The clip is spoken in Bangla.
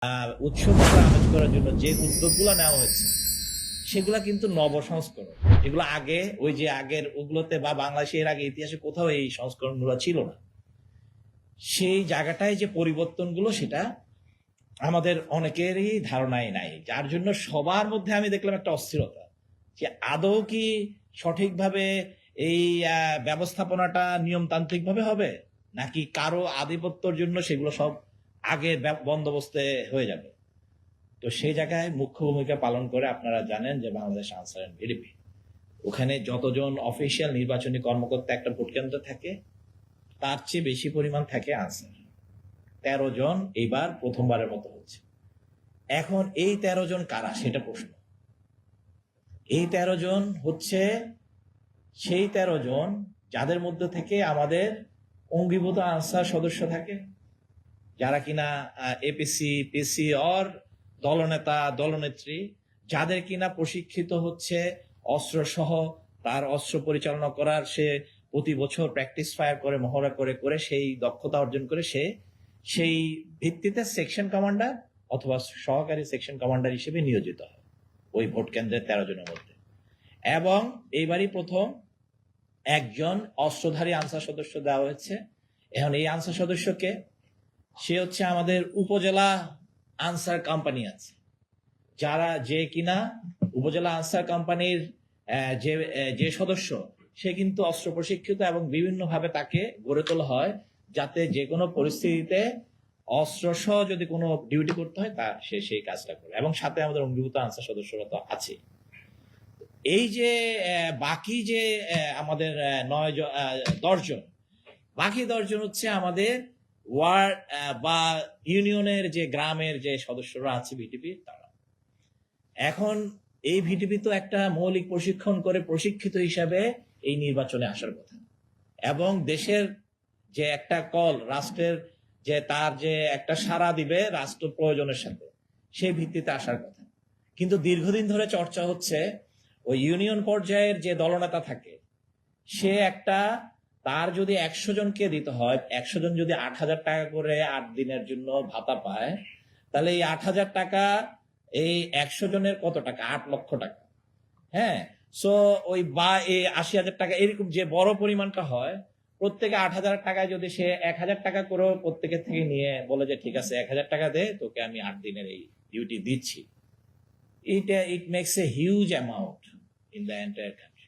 উৎসবকে আমেজ করার জন্য যে উদ্যোগগুলো নেওয়া হয়েছে সেগুলা কিন্তু নবসংস্করণ। এগুলো আগে ওই যে আগের ওগুলোতে বা বাংলাদেশের আগে ইতিহাসে কোথাও এই সংস্করণগুলো ছিল না। সেই জায়গাটায় যে পরিবর্তনগুলো সেটা আমাদের অনেকেরই ধারণাই নাই, যার জন্য সবার মধ্যে আমি দেখলাম একটা অস্থিরতা যে আদৌ কি সঠিকভাবে এই ব্যবস্থাপনাটা নিয়মতান্ত্রিক ভাবে হবে, নাকি কারো আধিপত্যের জন্য সেগুলো সব আগের বন্দোবস্তে হয়ে যাবে। তো সেই জায়গায় মুখ্য ভূমিকা পালন করে আপনারা জানেন যে বাংলাদেশ আনসার এন্ড ভিডিপি, ওখানে যতজন অফিসিয়াল নির্বাচনী কর্মকর্তা একটা ভোট কেন্দ্র থাকে তার চেয়ে বেশি পরিমাণ থাকে আনসার। 13 জন এইবার প্রথমবারের মতো হচ্ছে। এখন এই 13 জন কারা সেটা প্রশ্ন। এই 13 জন হচ্ছে সেই 13 জন যাদের মধ্যে থেকে আমাদের অঙ্গীভূত আনসার সদস্য থাকে, যারা কিনা এপিসি পিসি অর দলনেতা দলনেত্রী, যাদের কিনা প্রশিক্ষিত হচ্ছে অস্ত্র সহ তার অস্ত্র পরিচালনা করার, সে প্রতি বছর প্র্যাকটিস ফায়ার করে মহড়া করে করে সেই দক্ষতা অর্জন করে সে সেই ভিত্তিতে সেকশন কমান্ডার অথবা সহকারী সেকশন কমান্ডার হিসেবে নিয়োজিত হয় ওই ভোট কেন্দ্রের 13 জনের মধ্যে। এবং এইবারই প্রথম একজন অস্ত্রধারী আনসার সদস্য দেওয়া হয়েছে। এখন এই আনসার সদস্যকে, সে হচ্ছে আমাদের উপজেলা আনসার কোম্পানি আছে, যারা যে কিনা উপজেলা আনসার কোম্পানির যে সদস্য, সে কিন্তু অস্ত্র প্রশিক্ষিত এবং বিভিন্ন ভাবে তাকে গড়ে তোলা হয় যাতে যে কোনো পরিস্থিতিতে অস্ত্র সহ যদি কোনো ডিউটি করতে হয় তা সে সেই কাজটা করে। এবং সাথে আমাদের অঙ্গীভূত আনসার সদস্যরা তো আছে। এই যে বাকি যে আমাদের 10 জন, বাকি 10 জন হচ্ছে আমাদের ওয়ার্ড বা ইউনিয়নের যে গ্রামের যে সদস্যরা আছে ভিটিপি তারা। এখন এই ভিটিপি তো একটা মৌলিক প্রশিক্ষণ করে প্রশিক্ষিত হিসাবে এই নির্বাচনে আসার কথা, এবং দেশের যে একটা কল, রাষ্ট্রের যে তার যে একটা সাড়া দিবে রাষ্ট্র প্রয়োজনের সাথে, সেই ভিত্তিতে আসার কথা। কিন্তু দীর্ঘদিন ধরে চর্চা হচ্ছে ওই ইউনিয়ন পর্যায়ের যে দলনেতা থাকে, সে একটা, তার যদি 100 জনকে দিতে হয়, 100 জন যদি 8,000 টাকা করে 8 দিনের জন্য ভাতা পায়, তাহলে এই 8,000 টাকা এই 100 জনের কত টাকা? 8 লক্ষ টাকা। হ্যাঁ, সো ওই বা এই 80,000 টাকা এরকম যে বড় পরিমাণটা হয়, প্রত্যেকে 8,000 টাকায় যদি সে 1,000 টাকা করেও প্রত্যেকের থেকে নিয়ে বলে যে ঠিক আছে 1,000 টাকা দে, তোকে আমি 8 দিনের এই ডিউটি দিচ্ছি, it makes a huge amount in the entire country.